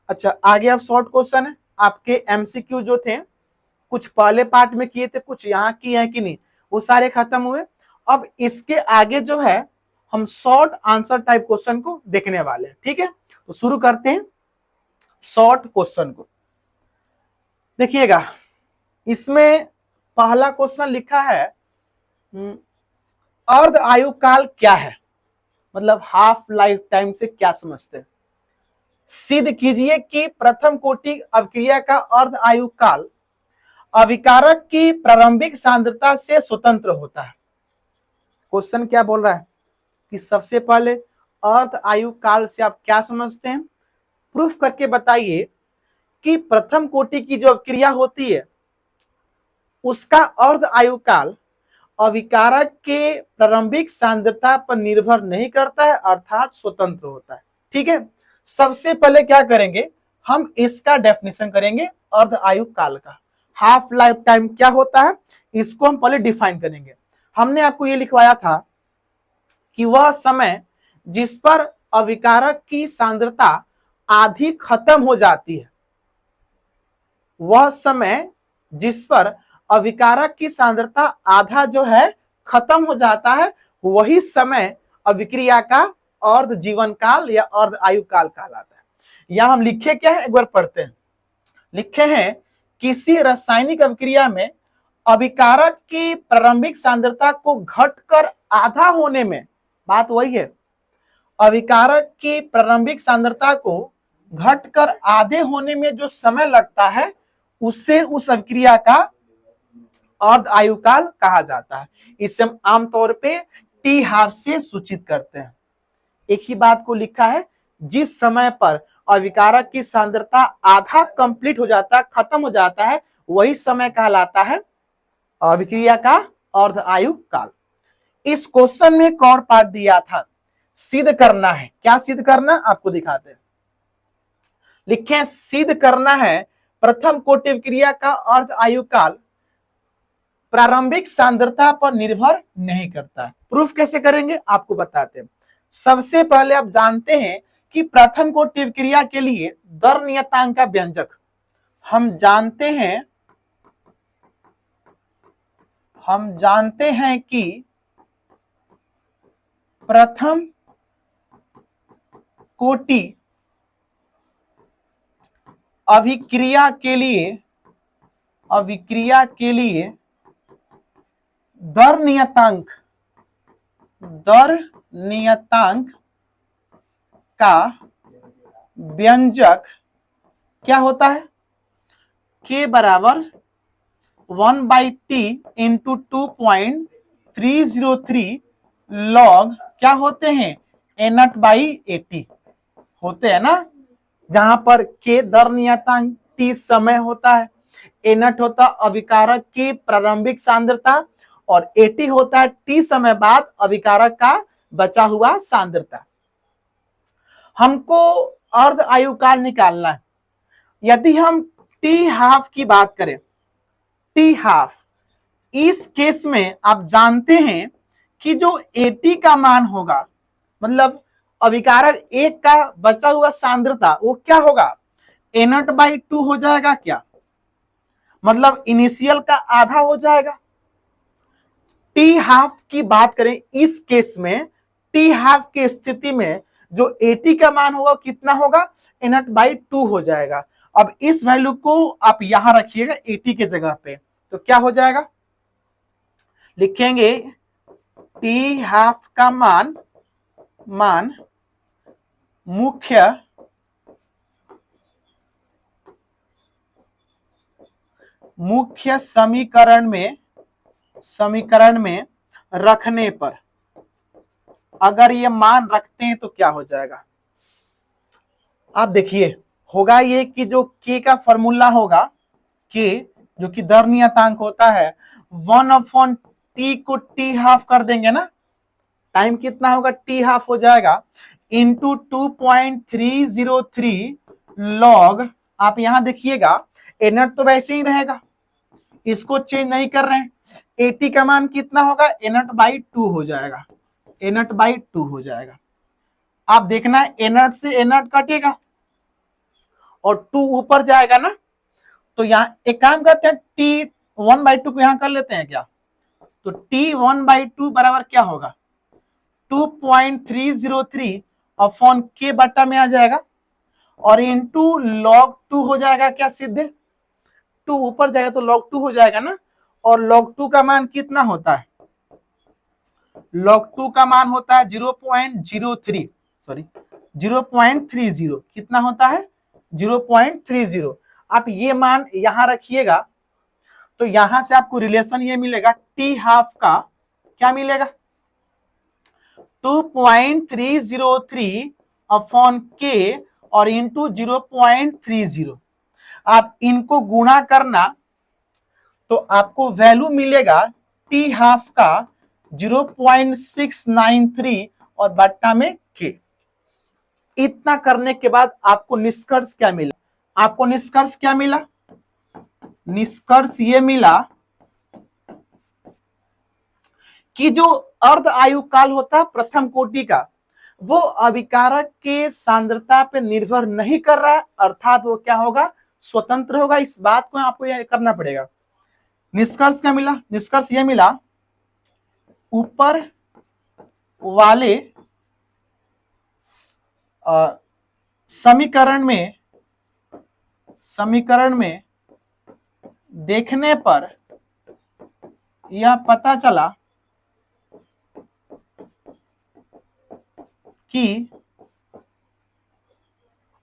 अच्छा, आगे अब शॉर्ट क्वेश्चन है। आपके एमसीक्यू जो थे कुछ पहले पार्ट में किए थे, कुछ यहाँ किए हैं कि नहीं, वो सारे खत्म हुए। अब इसके आगे जो है हम शॉर्ट आंसर टाइप क्वेश्चन को देखने वाले हैं। ठीक है, तो शुरू करते हैं शॉर्ट क्वेश्चन को। देखिएगा, इसमें पहला क्वेश्चन लिखा है अर्ध आयु काल क्या है, मतलब हाफ लाइफ टाइम से क्या समझते हैं। सिद्ध कीजिए कि प्रथम कोटि अवक्रिया का अर्ध आयु काल अभिकारक की प्रारंभिक सांद्रता से स्वतंत्र होता है। क्वेश्चन क्या बोल रहा है कि सबसे पहले अर्ध आयु काल से आप क्या समझते हैं, प्रूफ करके बताइए कि प्रथम कोटि की जो अवक्रिया होती है उसका अर्ध आयु काल अभिकारक के प्रारंभिक सांद्रता पर निर्भर नहीं करता है, अर्थात स्वतंत्र होता है। ठीक है, सबसे पहले क्या करेंगे, हम इसका डेफिनेशन करेंगे अर्ध आयु काल का। हाफ लाइफ टाइम क्या होता है इसको हम पहले डिफाइन करेंगे। हमने आपको ये लिखवाया था कि वह समय जिस पर अभिकारक की सांद्रता आधी खत्म हो जाती है, वह समय जिस पर अभिकारक की सांद्रता आधा जो है खत्म हो जाता है, वही समय अभिक्रिया का अर्ध जीवन काल या अर्ध आयु काल कहलाता है। यहां हम लिखे क्या है, एक बार पढ़ते हैं। लिखे हैं किसी रासायनिक अभिक्रिया में अभिकारक की प्रारंभिक सांद्रता को घटकर आधा होने में, बात वही है, अभिकारक की प्रारंभिक सांद्रता को घटकर आधे होने में जो समय लगता है उससे उस अभिक्रिया का अर्ध आयु काल कहा जाता है। इसे हम आमतौर पे टी हाफ से सूचित करते हैं। एक ही बात को लिखा है, जिस समय पर अभिकारक की सांद्रता आधा कंप्लीट हो जाता है, खत्म हो जाता है, वही समय कहलाता है अभिक्रिया का अर्ध आयु काल। इस क्वेश्चन में एक और पार्ट दिया था, सिद्ध करना है। क्या सिद्ध करना आपको दिखाते हैं। लिखे सिद्ध करना है प्रथम कोटि अभिक्रिया का अर्ध आयु काल प्रारंभिक सांद्रता पर निर्भर नहीं करता है। प्रूफ कैसे करेंगे आपको बताते हैं। सबसे पहले आप जानते हैं कि प्रथम कोटि अभिक्रिया के लिए दर नियतांक का व्यंजक हम जानते हैं कि प्रथम कोटि अभिक्रिया के लिए दर नियतांक का व्यंजक क्या होता है, k बराबर 1/t इंटू 2.303 लॉग क्या होते हैं, a0/80 होते हैं ना, जहां पर k दर नियतांक, t समय होता है, a0 होता अभिकारक की प्रारंभिक सांद्रता और 80 होता है t समय बाद अभिकारक का बचा हुआ सांद्रता। हमको अर्ध आयु काल निकालना है। यदि हम टी हाफ की बात करें, टी हाफ, इस केस में आप जानते हैं कि जो 80 का मान होगा, मतलब अभिकारक एक का बचा हुआ सांद्रता, वो क्या होगा, a0/2 हो जाएगा क्या, मतलब इनिशियल का आधा हो जाएगा। टी हाफ की बात करें इस केस में, टी हाफ की स्थिति में जो 80 का मान होगा कितना होगा, a0/2 हो जाएगा। अब इस वैल्यू को आप यहां रखिएगा 80 के जगह पे, तो क्या हो जाएगा, लिखेंगे टी हाफ का मान मुख्य समीकरण में रखने पर, अगर ये मान रखते हैं तो क्या हो जाएगा, आप देखिए होगा ये कि जो k का फॉर्मूला होगा, k जो कि दर नियतांक होता है, 1/t को t हाफ कर देंगे ना, टाइम कितना होगा, t हाफ हो जाएगा, इंटू 2.303 लॉग, आप यहां देखिएगा a0 तो वैसे ही रहेगा, इसको चेंज नहीं कर रहे हैं, 80 का मान कितना होगा, a0/2 हो जाएगा, a0/2 हो जाएगा। आप देखना a0 से a0 कटेगा और 2 ऊपर जाएगा ना, तो यहाँ एक काम करते हैं, T1/2 को यहां कर लेते हैं क्या, तो T1/2 बराबर क्या होगा, 2.303 अपॉन के बट्टा में आ जाएगा, और इंटू log 2 हो जाएगा क्या सीधे, 2 ऊपर जाएगा तो log 2 हो जाएगा ना, और log 2 का मान कितना होता है, log 2 का मान होता है 0.03, सॉरी 0.30, कितना होता है 0.30। आप ये मान यहां रखिएगा, तो यहां से आपको रिलेशन ये मिलेगा, टी हाफ का क्या मिलेगा, 2.303 अपॉन के और इंटू 0.30। आप इनको गुणा करना तो आपको वैल्यू मिलेगा टी हाफ का 0.693 और बट्टा में के। इतना करने के बाद आपको निष्कर्ष क्या मिला, आपको निष्कर्ष क्या मिला, निष्कर्ष ये मिला कि जो अर्ध आयु काल होता है प्रथम कोटि का, वो अभिकारक के सांद्रता पे निर्भर नहीं कर रहा है, अर्थात वो क्या होगा, स्वतंत्र होगा। इस बात को आपको यह करना पड़ेगा। निष्कर्ष क्या मिला, निष्कर्ष ये मिला, ऊपर वाले समीकरण में देखने पर यह पता चला कि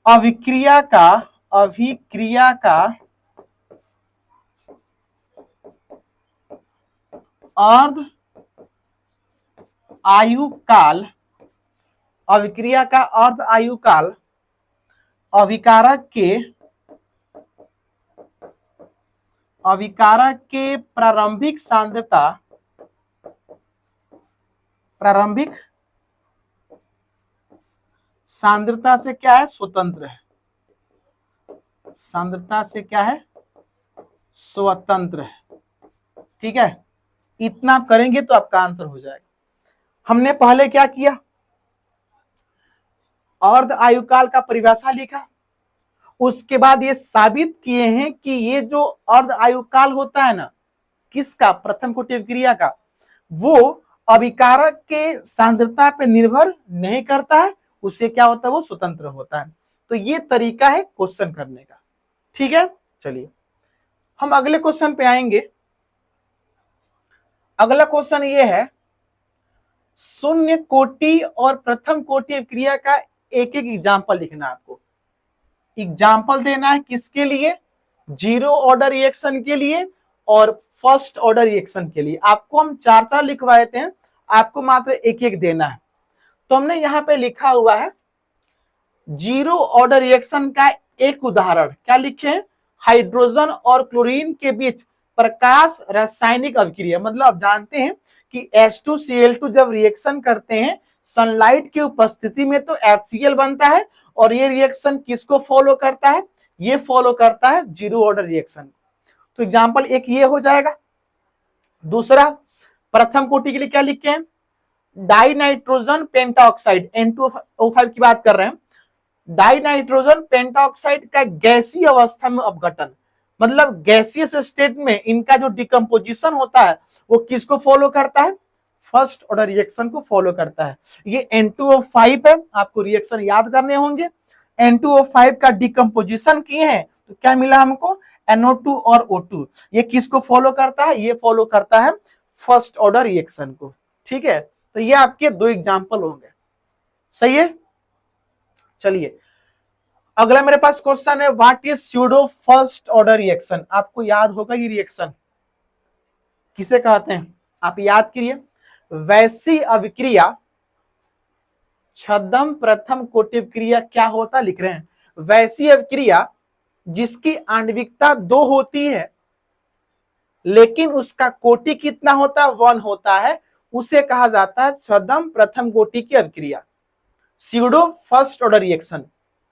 अभिक्रिया का अर्ध आयु काल, अभिक्रिया का अर्ध आयु काल अभिकारक के प्रारंभिक सांद्रता से क्या है, स्वतंत्र है, सांद्रता से क्या है, स्वतंत्र है। ठीक है, इतना आप करेंगे तो आपका आंसर हो जाएगा। हमने पहले क्या किया, अर्ध आयुकाल का परिभाषा लिखा, उसके बाद ये साबित किए हैं कि ये जो अर्ध आयुकाल होता है ना, किसका, प्रथम कोटि अभिक्रिया का, वो अभिकारक के सांद्रता पे निर्भर नहीं करता है, उससे क्या होता है, वो स्वतंत्र होता है। तो ये तरीका है क्वेश्चन करने का। ठीक है, चलिए हम अगले क्वेश्चन पे आएंगे। अगला क्वेश्चन ये है, शून्य कोटि और प्रथम कोटि अभिक्रिया का एक एक एग्जाम्पल लिखना है आपको। एग्जाम्पल देना है किसके लिए, जीरो ऑर्डर रिएक्शन के लिए और फर्स्ट ऑर्डर रिएक्शन के लिए। आपको हम 4 लिखवाए थे, आपको मात्र एक एक देना है। तो हमने यहाँ पे लिखा हुआ है जीरो ऑर्डर रिएक्शन का एक उदाहरण, क्या लिखे, हाइड्रोजन और क्लोरीन के बीच प्रकाश रासायनिक अभिक्रिया। मतलब आप जानते हैं कि H2Cl2 जब रिएक्शन करते हैं सनलाइट की उपस्थिति में तो HCl बनता है, और ये रिएक्शन किसको फॉलो करता है, ये फॉलो करता है जीरो ऑर्डर रिएक्शन। तो एग्जांपल एक ये हो जाएगा। दूसरा, प्रथम कोटि के लिए क्या लिखे हैं, डाई नाइट्रोजन पेंटाऑक्साइड, N2O5 की बात कर रहे हैं, डाई नाइट्रोजन पेंटाऑक्साइड का गैसीय अवस्था में अपघटन, मतलब गैसियस स्टेट में इनका जो डिकम्पोजिशन होता है वो किसको फॉलो करता है, फर्स्ट ऑर्डर रिएक्शन को फॉलो करता है। ये N2O5 है, आपको रिएक्शन याद करने होंगे। N2O5 का डिकम्पोजिशन किए हैं तो क्या मिला हमको, NO2 और O2। ये किसको फॉलो करता है, ये फॉलो करता है फर्स्ट ऑर्डर रिएक्शन को। ठीक है, तो ये आपके 2 एग्जाम्पल होंगे। सही है, चलिए अगला मेरे पास क्वेश्चन है, what is pseudo first order reaction. आपको याद होगा ये रिएक्शन किसे कहते हैं, आप याद करिए। वैसी अभिक्रिया छद्म प्रथम कोटि अभिक्रिया क्या होता, लिख रहे हैं, वैसी अभिक्रिया जिसकी आणविकता 2 होती है लेकिन उसका कोटि कितना होता है, 1 होता है, उसे कहा जाता है छद्म प्रथम कोटि की अभिक्रिया, स्यूडो फर्स्ट ऑर्डर रिएक्शन,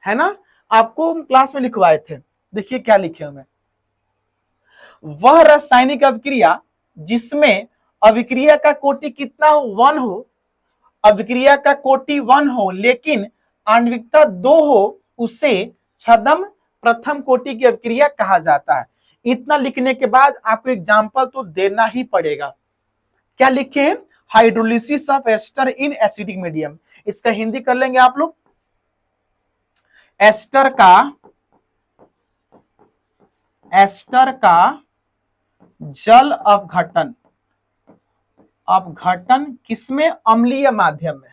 है ना। आपको क्लास में लिखवाए थे, देखिए क्या लिखे हमें, वह रासायनिक अभिक्रिया जिसमें अभिक्रिया का कोटि कितना हो, 1 हो, अभिक्रिया का कोटि 1 हो लेकिन आणविकता 2 हो, उसे छद्म प्रथम कोटि की अभिक्रिया कहा जाता है। इतना लिखने के बाद आपको एग्जाम्पल तो देना ही पड़ेगा। क्या लिखे? Hydrolysis of ester in acidic medium. इसका हिंदी कर लेंगे आप लोग। एस्टर का जल अपघटन किसमें? अम्लीय माध्यम में।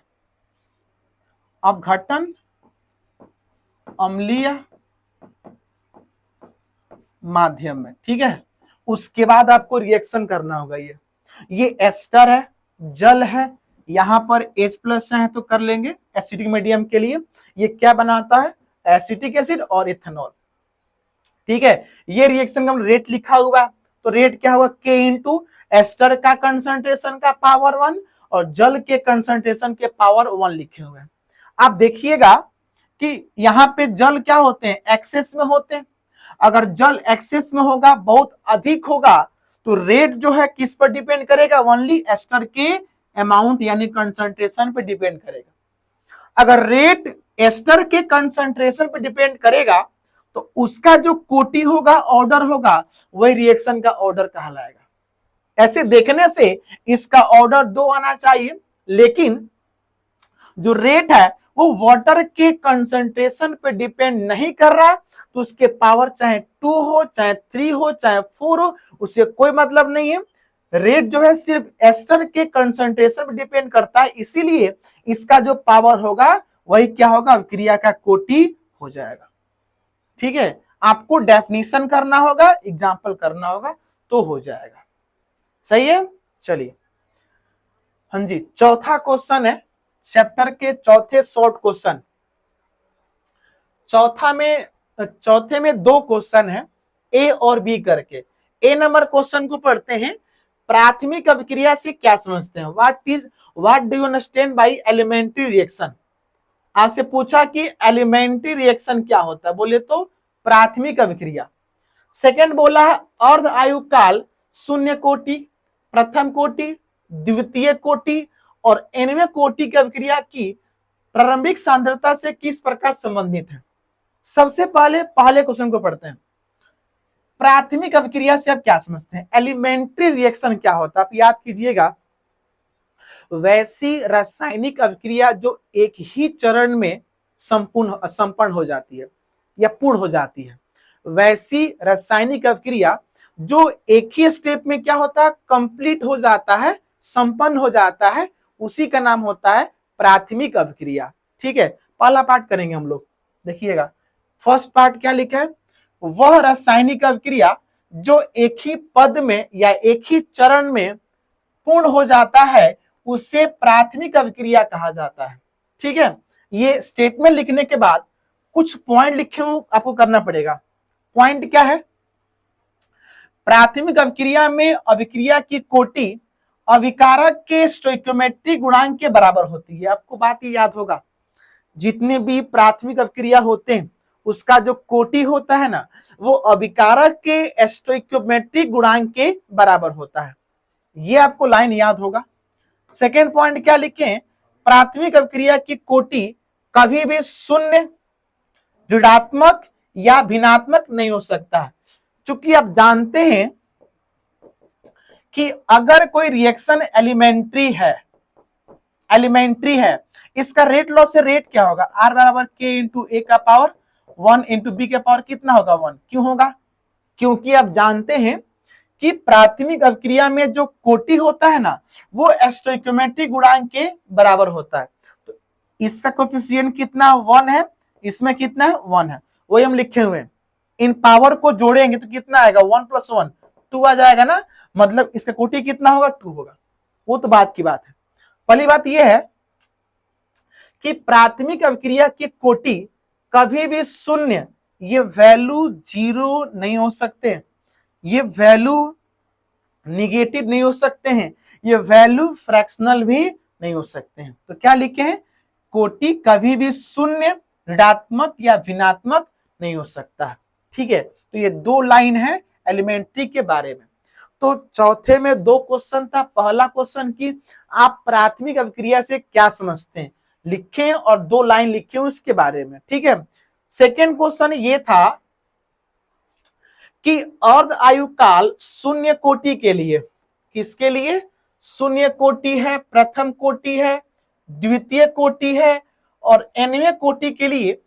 अपघटन अम्लीय माध्यम में, ठीक है। उसके बाद आपको रिएक्शन करना होगा। ये एस्टर है, जल है, यहां पर H+ है तो कर लेंगे एसिडिक मीडियम के लिए। ये क्या बनाता है? एसिटिक एसिड और इथेनॉल, ठीक है। ये रिएक्शन का रेट लिखा हुआ है, तो रेट क्या होगा? K इंटू एस्टर का कंसंट्रेशन का पावर 1 और जल के कंसंट्रेशन के पावर 1 लिखे हुए हैं। आप देखिएगा कि यहां पे जल क्या होते हैं? एक्सेस में होते हैं। अगर जल एक्सेस में होगा, बहुत अधिक होगा, तो रेट जो है किस पर डिपेंड करेगा? ओनली एस्टर के अमाउंट यानी कंसंट्रेशन पे डिपेंड करेगा। अगर रेट एस्टर के कंसंट्रेशन पे डिपेंड करेगा तो उसका जो कोटि होगा, ऑर्डर होगा, वही रिएक्शन का ऑर्डर कहलाएगा। ऐसे देखने से इसका ऑर्डर 2 आना चाहिए, लेकिन जो रेट है वो वाटर के कंसंट्रेशन पे डिपेंड नहीं कर रहा, तो उसके पावर चाहे 2 हो, चाहे 3 हो, चाहे 4 हो, उससे कोई मतलब नहीं है। रेट जो है सिर्फ एस्टर के कंसंट्रेशन पे डिपेंड करता है, इसीलिए इसका जो पावर होगा वही क्या होगा? अभिक्रिया का कोटि हो जाएगा, ठीक है। आपको डेफिनेशन करना होगा, एग्जाम्पल करना होगा तो हो जाएगा। सही है, चलिए। हाँ जी, चौथा क्वेश्चन है चैप्टर के चौथे शॉर्ट क्वेश्चन। चौथे में 2 क्वेश्चन है, ए और बी करके। ए नंबर क्वेश्चन को पढ़ते हैं। प्राथमिक अभिक्रिया से क्या समझते हैं? What do you understand by elementary reaction? आपसे पूछा कि एलिमेंट्री रिएक्शन क्या होता है, बोले तो प्राथमिक अभिक्रिया। सेकंड बोला है अर्ध आयु काल शून्य कोटि, प्रथम कोटि, द्वितीय कोटि और nवें कोटि की अभिक्रिया की प्रारंभिक सांद्रता से किस प्रकार संबंधित है। सबसे पहले क्वेश्चन को पढ़ते हैं। प्राथमिक अभिक्रिया से आप क्या समझते हैं? एलिमेंट्री रिएक्शन क्या होता है? आप याद कीजिएगा, वैसी रासायनिक अभिक्रिया जो एक ही चरण में संपन्न हो जाती है या पूर्ण हो जाती है। वैसी रासायनिक अभिक्रिया जो एक ही स्टेप में क्या होता है? कंप्लीट हो जाता है, संपन्न हो जाता है, उसी का नाम होता है प्राथमिक अभिक्रिया, ठीक है। पहला पार्ट करेंगे हम लोग, देखिएगा। फर्स्ट पार्ट क्या लिखा है? वह रासायनिक अभिक्रिया जो एक ही पद में या एक ही चरण में पूर्ण हो जाता है, उसे प्राथमिक अभिक्रिया कहा जाता है, ठीक है। ये स्टेटमेंट लिखने के बाद कुछ पॉइंट लिखे हुए आपको करना पड़ेगा। पॉइंट क्या है? प्राथमिक अभिक्रिया में अभिक्रिया की कोटि अभिकारक के स्टोइकियोमेट्रिक गुणांक के बराबर होती है। आपको बात ये याद होगा, जितने भी प्राथमिक अभिक्रिया होते हैं उसका जो कोटि होता है ना, वो अभिकारक के स्टोइकियोमेट्रिक गुणांक के बराबर होता है। ये आपको लाइन याद होगा। सेकेंड पॉइंट क्या लिखे? प्राथमिक अभिक्रिया की कोटि कभी भी शून्य, ऋणात्मक या भिन्नात्मक नहीं हो सकता है। चूंकि आप जानते हैं कि अगर कोई रिएक्शन एलिमेंट्री है, इसका रेट लॉ से रेट क्या होगा? R बराबर K इंटू ए का पावर 1 इंटू बी का पावर कितना होगा? 1। क्यों होगा? क्योंकि आप जानते हैं कि प्राथमिक अभिक्रिया में जो कोटि होता है ना, वो स्टोइकियोमेट्रिक गुणांक के बराबर होता है। तो इसका कोएफिशिएंट कितना? 1 है, इसमें कितना है? 1 है। वही हम लिखे हुए हैं। इन पावर को जोड़ेंगे तो कितना आएगा? 1 + 1 2 आ जाएगा ना, मतलब इसका कोटि कितना होगा? 2 होगा। वो तो बात की बात है। पहली बात यह है कि प्राथमिक अभिक्रिया की कोटि कभी भी शून्य, ये वैल्यू 0 नहीं हो सकते, ये वैल्यू निगेटिव नहीं हो सकते हैं, ये वैल्यू फ्रैक्शनल भी नहीं हो सकते हैं। तो क्या लिखे हैं? कोटि कभी भी शून्य, ऋणात्मक या भिन्नात्मक नहीं हो सकता, ठीक है। तो ये 2 लाइन है एलिमेंट्री के बारे में। तो चौथे में 2 क्वेश्चन था। पहला क्वेश्चन की आप प्राथमिक अभिक्रिया से क्या समझते हैं लिखें और 2 लाइन लिखे उसके बारे में, ठीक है। सेकेंड क्वेश्चन ये था कि अर्ध आयु काल शून्य कोटि के लिए, किसके लिए? शून्य कोटि है, प्रथम कोटि है, द्वितीय कोटि है और nवें कोटि के लिए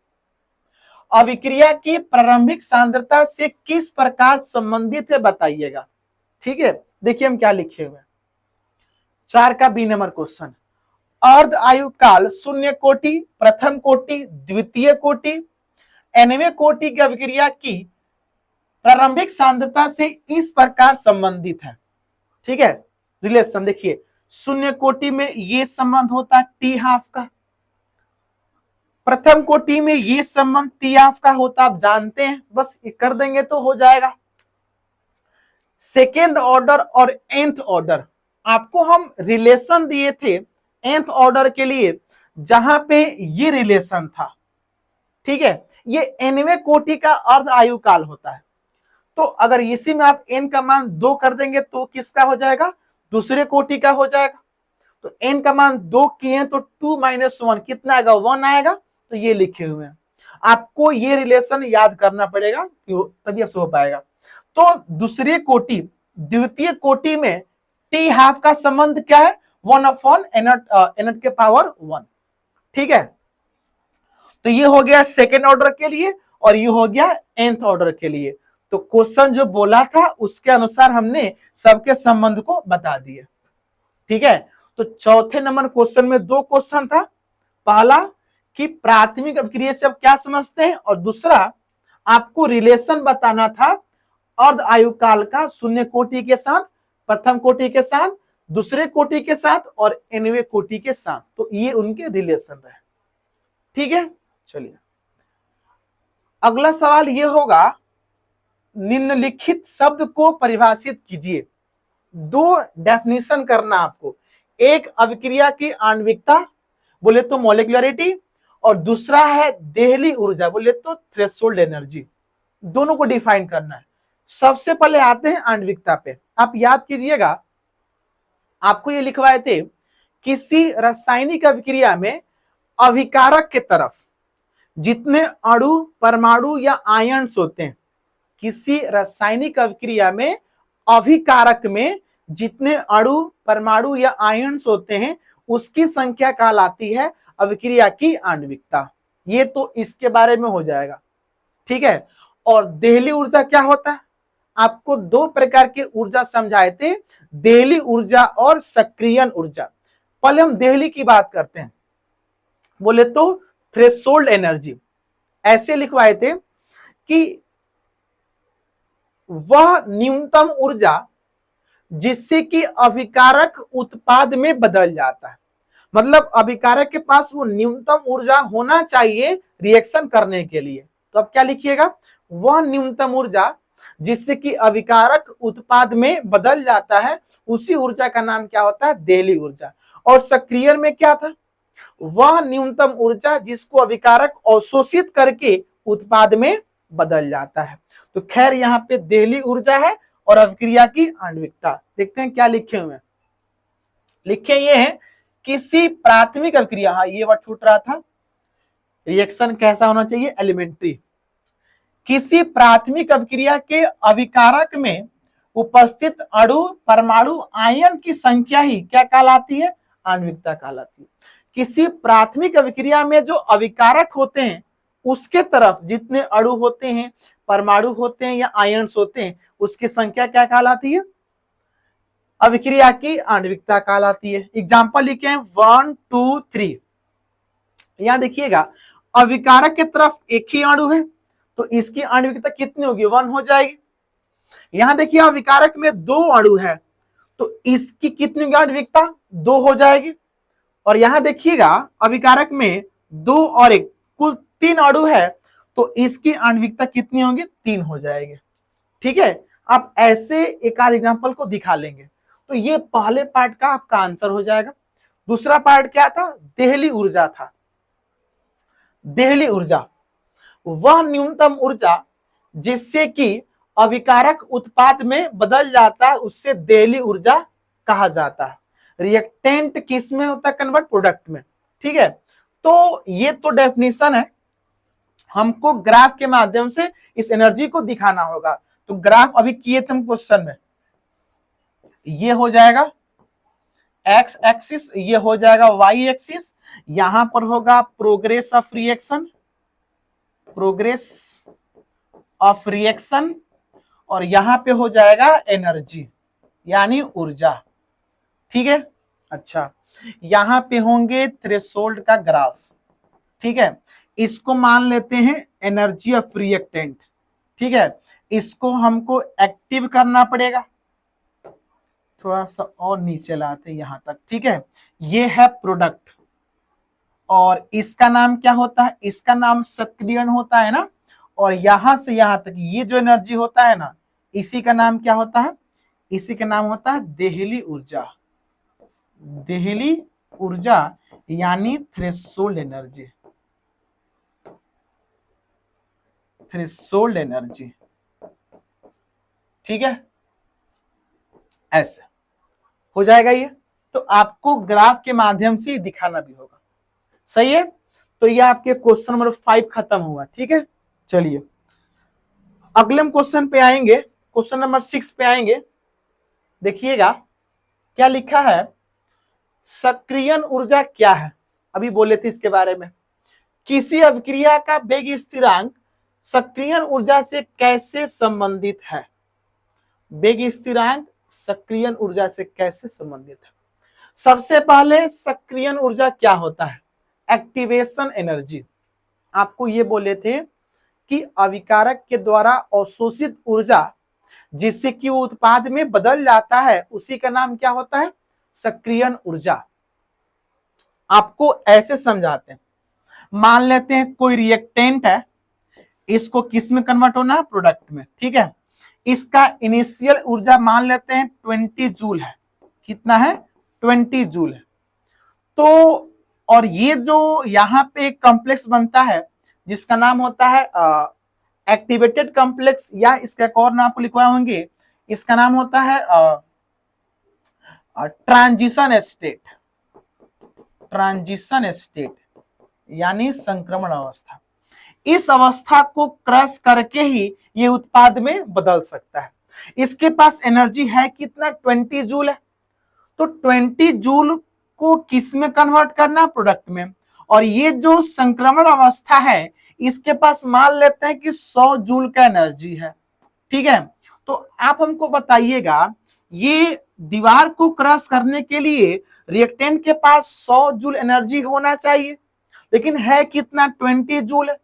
अभिक्रिया की प्रारंभिक सांद्रता से किस प्रकार संबंधित है बताइएगा। ठीक है, देखिए हम क्या लिखे हुए हैं। 4 का बी नंबर क्वेश्चन, अर्ध आयु काल शून्य कोटि, प्रथम कोटि, द्वितीय कोटि, nवें कोटि की अभिक्रिया की प्रारंभिक सांद्रता से इस प्रकार संबंधित है। ठीक है, रिलेशन देखिए, शून्य कोटि में ये संबंध होता है टी हाफ का, प्रथम कोटि में ये संबंध टी हाफ का होता, आप जानते हैं, बस कर देंगे तो हो जाएगा। सेकेंड ऑर्डर और nth ऑर्डर, आपको हम रिलेशन दिए थे nth ऑर्डर के लिए, जहां पे ये रिलेशन था। ठीक है, ये nवें कोटि का अर्ध आयु काल होता है। तो अगर इसी में आप n का मान 2 कर देंगे तो किसका हो जाएगा? दूसरे कोटि का हो जाएगा। तो n का मान 2 किए तो 2 - 1 कितना आएगा? 1 आएगा। तो ये लिखे हुए हैं, आपको ये रिलेशन याद करना पड़ेगा, तभी आपसे हो पाएगा। तो दूसरे कोटि, द्वितीय कोटि में टी हाफ का संबंध क्या है? 1/n के पावर 1। ठीक है, तो ये हो गया सेकेंड ऑर्डर के लिए और ये हो गया nth ऑर्डर के लिए। तो क्वेश्चन जो बोला था उसके अनुसार हमने सबके संबंध को बता दिए। ठीक है, तो चौथे नंबर क्वेश्चन में 2 क्वेश्चन था। पहला कि प्राथमिक अभिक्रिया से आप क्या समझते हैं, और दूसरा आपको रिलेशन बताना था अर्ध आयु काल का शून्य कोटि के साथ, प्रथम कोटि के साथ, दूसरे कोटि के साथ और nवें कोटि के साथ। तो ये उनके रिलेशन रहे। ठीक है, चलिए अगला सवाल ये होगा, निम्नलिखित शब्द को परिभाषित कीजिए। 2 डेफिनेशन करना आपको, एक अभिक्रिया की आणविकता बोले तो मॉलिक्यूलरिटी, और दूसरा है देहली ऊर्जा बोले तो थ्रेशोल्ड एनर्जी। दोनों को डिफाइन करना है। सबसे पहले आते हैं आणविकता पे। आप याद कीजिएगा, आपको ये लिखवाए थे, किसी रासायनिक अभिक्रिया में अभिकारक के तरफ जितने अणु, परमाणु या आयन्स होते हैं, किसी रासायनिक अभिक्रिया में अभिकारक में जितने अणु, परमाणु या आयन्स होते हैं, उसकी संख्या कहलाती है अभिक्रिया की आणविकता। ये तो इसके बारे में हो जाएगा। ठीक है, और देहली ऊर्जा क्या होता है? आपको 2 प्रकार के ऊर्जा समझाए थे, देहली ऊर्जा और सक्रियण ऊर्जा। पहले हम देहली की बात करते हैं, बोले तो थ्रेशोल्ड एनर्जी। ऐसे लिखवाए थे कि वह न्यूनतम ऊर्जा जिससे कि अभिकारक उत्पाद में बदल जाता है। मतलब अभिकारक के पास वो न्यूनतम ऊर्जा होना चाहिए रिएक्शन करने के लिए। तो अब क्या लिखिएगा? वह न्यूनतम ऊर्जा जिससे कि अभिकारक उत्पाद में बदल जाता है, उसी ऊर्जा का नाम क्या होता है? देहली ऊर्जा। और सक्रियण में क्या था? वह न्यूनतम ऊर्जा जिसको अभिकारक अवशोषित करके उत्पाद में बदल जाता है। तो खैर यहाँ पे देहली ऊर्जा है और अभिक्रिया की आणविकता। देखते हैं क्या लिखे हुए हैं। लिखे ये हैं, किसी प्राथमिक अभिक्रिया, हाँ ये वर्ड छूट रहा था, रिएक्शन कैसा होना चाहिए? एलिमेंट्री। किसी प्राथमिक अभिक्रिया के अभिकारक में उपस्थित अणु, परमाणु, आयन की संख्या ही क्या कहलाती है? आणविकता कहलाती है। किसी प्राथमिक अभिक्रिया में जो अभिकारक होते हैं उसके तरफ जितने अणु होते हैं, परमाणु होते हैं या आयन्स होते हैं, उसकी संख्या क्या कहलाती है? अभिक्रिया की आणविकता कहलाती है। एग्जाम्पल लिखे हैं 1 2 3। यहां देखिएगा, अभिकारक के तरफ एक ही अणु है तो इसकी आणविकता कितनी होगी? 1 हो जाएगी। यहां देखिए अभिकारक में 2 अणु है तो इसकी कितनी होगी आणविकता? 2 हो जाएगी। और यहां देखिएगा अभिकारक में 2 और 1 कुल 3 अणु है तो इसकी आणविकता कितनी होगी? 3 हो जाएगी। ठीक है, आप ऐसे एक आध एग्जांपल को दिखा लेंगे। तो ये पहले पार्ट का आपका आंसर हो जाएगा। दूसरा पार्ट क्या था? देहली ऊर्जा था। देहली ऊर्जा वह न्यूनतम ऊर्जा जिससे कि अभिकारक उत्पाद में बदल जाता है, उससे देहली ऊर्जा कहा जाता है। रिएक्टेंट किस में होता है? कन्वर्ट प्रोडक्ट में। ठीक है, तो ये तो डेफिनेशन है, हमको ग्राफ के माध्यम से इस एनर्जी को दिखाना होगा। तो ग्राफ अभी किए थे हम क्वेश्चन में, ये हो जाएगा एक्स एक्सिस, ये हो जाएगा वाई एक्सिस, यहां पर होगा progress of reaction, progress of reaction, और यहां पे हो जाएगा एनर्जी यानी ऊर्जा। ठीक है, अच्छा यहां पे होंगे थ्रेशोल्ड का ग्राफ। ठीक है, इसको मान लेते हैं एनर्जी ऑफ रिएक्टेंट। ठीक है, इसको हमको एक्टिव करना पड़ेगा, थोड़ा सा और नीचे लाते हैं यहां तक। ठीक है, ये है प्रोडक्ट, और इसका नाम क्या होता है, इसका नाम सक्रियण होता है ना, और यहां से यहां तक ये जो एनर्जी होता है ना, इसी का नाम क्या होता है, इसी का नाम होता है देहली ऊर्जा, देहली ऊर्जा यानी थ्रेशोल्ड एनर्जी, थ्रेशोल्ड एनर्जी। ठीक है, ऐसे हो जाएगा ये, तो आपको ग्राफ के माध्यम से दिखाना भी होगा। सही है, तो ये आपके क्वेश्चन नंबर 5 खत्म हुआ। ठीक है, चलिए अगले हम क्वेश्चन पे आएंगे, क्वेश्चन नंबर 6 पे आएंगे। देखिएगा क्या लिखा है, सक्रियण ऊर्जा क्या है, अभी बोले थे इसके बारे में। किसी अभिक्रिया का वेग स्थिरांक सक्रियण ऊर्जा से कैसे संबंधित है, वेग स्थिरांक सक्रियण ऊर्जा से कैसे संबंधित है। सबसे पहले सक्रियण ऊर्जा क्या होता है, एक्टिवेशन एनर्जी। आपको ये बोले थे कि अभिकारक के द्वारा अवशोषित ऊर्जा जिससे कि वो उत्पाद में बदल जाता है, उसी का नाम क्या होता है, सक्रियण ऊर्जा। आपको ऐसे समझाते हैं, मान लेते हैं कोई रिएक्टेंट है, इसको किस में कन्वर्ट होना है, प्रोडक्ट में। ठीक है, इसका इनिशियल ऊर्जा मान लेते हैं 20 जूल है, कितना है, 20 जूल है। तो और ये जो यहाँ पे एक कॉम्प्लेक्स बनता है जिसका नाम होता है एक्टिवेटेड कॉम्प्लेक्स, या इसका एक और नाम आपको लिखवाए होंगे, इसका नाम होता है ट्रांजिशन स्टेट, ट्रांजिशन स्टेट यानी संक्रमण अवस्था। इस अवस्था को क्रॉस करके ही ये उत्पाद में बदल सकता है। इसके पास एनर्जी है कितना, 20 जूल है। तो 20 जूल को किस में कन्वर्ट करना, प्रोडक्ट में। और ये जो संक्रमण अवस्था है, इसके पास मान लेते हैं कि 100 जूल का एनर्जी है। ठीक है, तो आप हमको बताइएगा, ये दीवार को क्रॉस करने के लिए रिएक्टेंट के पास 100 जूल एनर्जी होना चाहिए, लेकिन है कितना, 20 जूल है।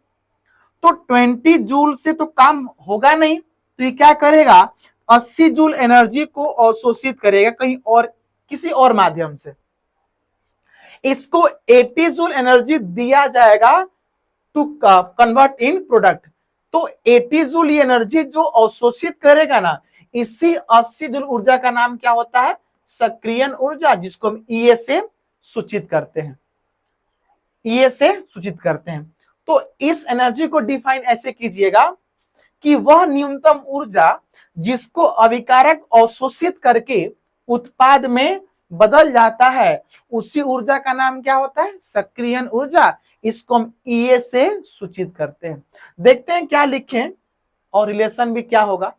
तो 20 जूल से तो काम होगा नहीं, तो ये क्या करेगा, 80 जूल एनर्जी को अवशोषित करेगा कहीं और, किसी और माध्यम से। इसको 80 जूल एनर्जी दिया जाएगा टू कन्वर्ट इन प्रोडक्ट। तो 80 जूल एनर्जी जो अवशोषित करेगा ना, इसी 80 जूल ऊर्जा का नाम क्या होता है, सक्रियण ऊर्जा, जिसको हम ईए से सूचित करते हैं, ईए से सूचित करते हैं। तो इस एनर्जी को डिफाइन ऐसे कीजिएगा कि वह न्यूनतम ऊर्जा जिसको अभिकारक अवशोषित करके उत्पाद में बदल जाता है, उसी ऊर्जा का नाम क्या होता है, सक्रियण ऊर्जा। इसको हम ईए से सूचित करते हैं। देखते हैं क्या लिखें और रिलेशन भी क्या होगा।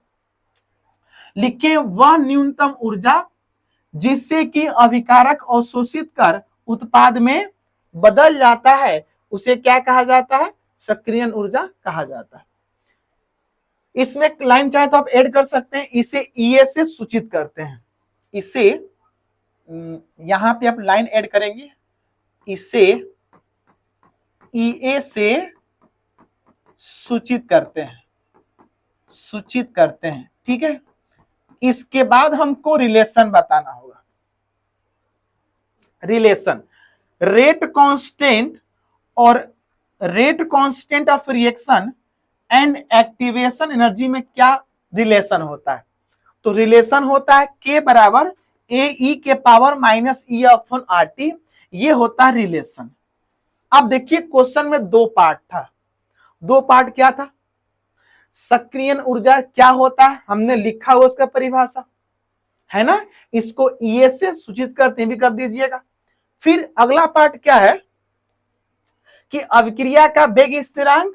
लिखें, वह न्यूनतम ऊर्जा जिससे कि अभिकारक अवशोषित कर उत्पाद में बदल जाता है, उसे क्या कहा जाता है, सक्रियण ऊर्जा कहा जाता है। इसमें एक लाइन चाहे तो आप ऐड कर सकते हैं, इसे ईए से सूचित करते हैं। इसे यहां पे आप लाइन ऐड करेंगे, इसे ईए से सूचित करते हैं, सूचित करते हैं। ठीक है, इसके बाद हमको रिलेशन बताना होगा। रिलेशन, रेट कांस्टेंट और rate constant of reaction and activation energy में क्या रिलेशन होता है। तो रिलेशन होता है के बराबर ए ई के पावर माइनस ई अपॉन आर टी, ये होता है रिलेशन। अब देखिए क्वेश्चन में दो पार्ट था, दो पार्ट क्या था, सक्रियण ऊर्जा क्या होता है, हमने लिखा हुआ उसका परिभाषा है ना, इसको ईए से सूचित करते भी कर दीजिएगा। फिर अगला पार्ट क्या है कि अभिक्रिया का वेग स्थिरांक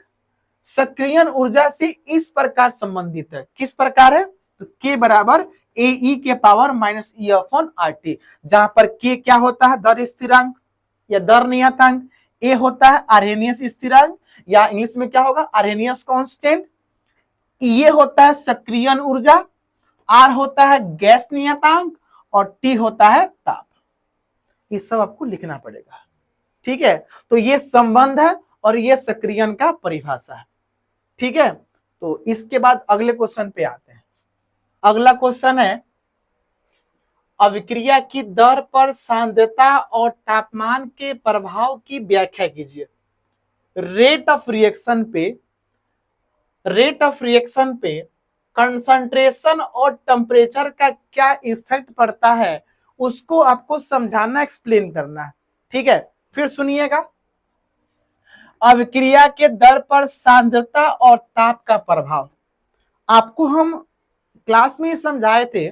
सक्रियण ऊर्जा से इस प्रकार संबंधित है। किस प्रकार है? तो K बराबर AE के power minus E upon RT, जहां पर K क्या होता है? दर स्थिरांक या दर नियतांक, A होता है आर्हेनियस स्थिरांक या इंग्लिश में क्या होगा? आर्हेनियस कांस्टेंट, ये होता है सक्रियण ऊर्जा, R होता है गैस नियतांक और T होता है ताप। ये सब आपको लिखना पड़ेगा, ठीक है। तो ये संबंध है और ये सक्रियण का परिभाषा है, ठीक है। तो इसके बाद अगले क्वेश्चन पे आते हैं। अगला क्वेश्चन है, अभिक्रिया की दर पर सांद्रता और तापमान के प्रभाव की व्याख्या कीजिए। रेट ऑफ रिएक्शन पे कंसंट्रेशन और टेम्परेचर का क्या इफेक्ट पड़ता है, उसको आपको समझाना, एक्सप्लेन करना है, ठीक है। फिर सुनिएगा, अभिक्रिया के दर पर सांद्रता और ताप का प्रभाव। आपको हम क्लास में समझाए थे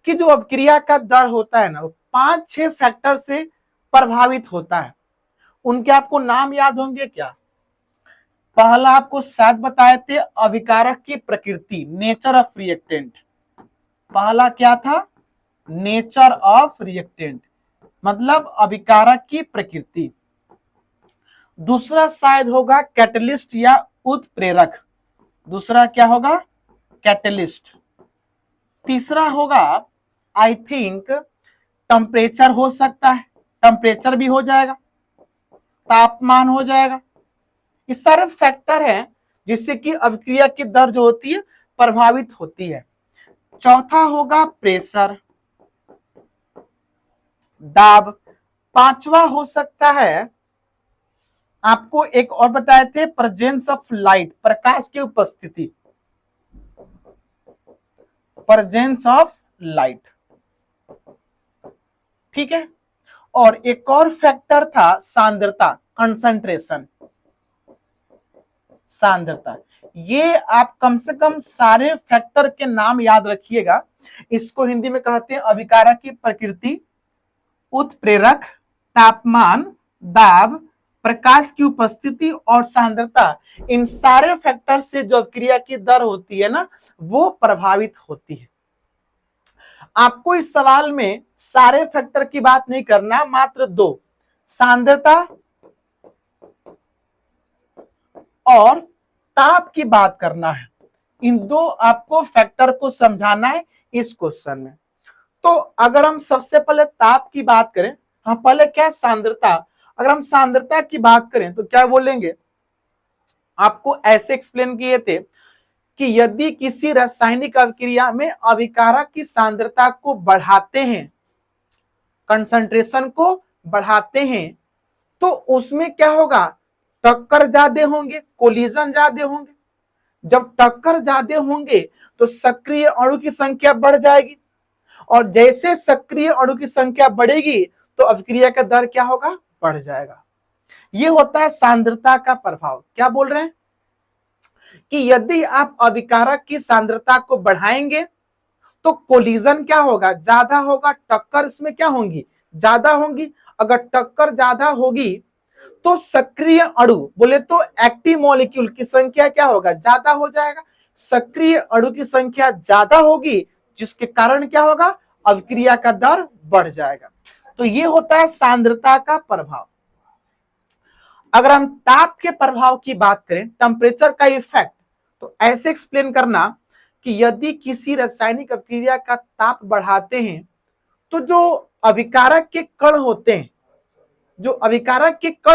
कि जो अभिक्रिया का दर होता है ना, वो 5-6 फैक्टर से प्रभावित होता है। उनके आपको नाम याद होंगे क्या? पहला आपको शायद बताए थे, अभिकारक की प्रकृति, नेचर ऑफ रिएक्टेंट। पहला क्या था? नेचर ऑफ रिएक्टेंट, मतलब अभिकारक की प्रकृति। दूसरा शायद होगा कैटलिस्ट या उत्प्रेरक। दूसरा क्या होगा? कैटलिस्ट। तीसरा होगा आई थिंक टेम्परेचर हो सकता है, टेम्परेचर भी हो जाएगा, तापमान हो जाएगा। ये सारे फैक्टर हैं जिससे कि अभिक्रिया की दर जो होती है प्रभावित होती है। चौथा होगा प्रेशर, दाब। पांचवा हो सकता है, आपको एक और बताए थे, प्रेजेंस ऑफ लाइट, प्रकाश की उपस्थिति, प्रेजेंस ऑफ लाइट, ठीक है। और एक और फैक्टर था सांद्रता, कंसंट्रेशन, सांद्रता। ये आप कम से कम सारे फैक्टर के नाम याद रखिएगा। इसको हिंदी में कहते हैं अभिकारक की प्रकृति, उत्प्रेरक, तापमान, दाब, प्रकाश की उपस्थिति और सांद्रता। इन सारे फैक्टर से जो अभिक्रिया की दर होती है ना, वो प्रभावित होती है। आपको इस सवाल में सारे फैक्टर की बात नहीं करना, मात्र 2, सांद्रता और ताप की बात करना है। इन 2 आपको फैक्टर को समझाना है इस क्वेश्चन में। तो अगर हम सबसे पहले ताप की बात करें, हाँ पहले क्या? सांद्रता। अगर हम सांद्रता की बात करें तो क्या बोलेंगे? आपको ऐसे एक्सप्लेन किए थे कि यदि किसी रासायनिक अभिक्रिया में अभिकारक की सांद्रता को बढ़ाते हैं, कंसंट्रेशन को बढ़ाते हैं, तो उसमें क्या होगा? टक्कर ज्यादा होंगे, कोलिजन ज्यादा होंगे। जब टक्कर ज्यादा होंगे तो सक्रिय अणु की संख्या बढ़ जाएगी, और जैसे सक्रिय अणु की संख्या बढ़ेगी तो अभिक्रिया का दर क्या होगा? बढ़ जाएगा। ये होता है सांद्रता का प्रभाव। क्या बोल रहे हैं कि यदि आप अभिकारक की सांद्रता को बढ़ाएंगे तो कोलिजन क्या होगा? ज्यादा होगा, टक्कर इसमें क्या होंगी? ज्यादा होंगी। अगर टक्कर ज्यादा होगी तो सक्रिय अणु, बोले तो एक्टिव मॉलिक्यूल की संख्या क्या होगा? ज्यादा हो जाएगा। सक्रिय अणु की संख्या ज्यादा होगी, जिसके कारण क्या होगा? अभिक्रिया का दर बढ़ जाएगा। तो ये होता है सांद्रता का प्रभाव। अगर हम ताप के प्रभाव की बात करें, टेम्परेचर का इफेक्ट, तो ऐसे एक्सप्लेन करना कि यदि किसी रासायनिक अभिक्रिया का ताप बढ़ाते हैं तो जो अभिकारक के कण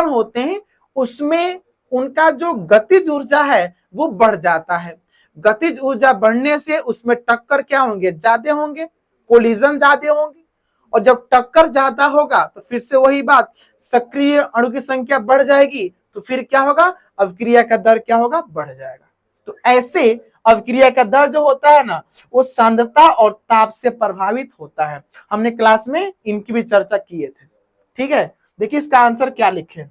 होते हैं, उसमें उनका जो गतिज ऊर्जा है वो बढ़ जाता है। गतिज ऊर्जा बढ़ने से उसमें टक्कर क्या होंगे? ज्यादा होंगे, कोलिजन ज्यादा होंगे। और जब टक्कर ज्यादा होगा तो फिर से वही बात, सक्रिय अणु की संख्या बढ़ जाएगी, तो फिर क्या होगा? अभिक्रिया का दर क्या होगा? बढ़ जाएगा। तो ऐसे अभिक्रिया का दर जो होता है ना, वो सांद्रता और ताप से प्रभावित होता है। हमने क्लास में इनकी भी चर्चा किए थे, ठीक है। देखिए इसका आंसर क्या लिखे?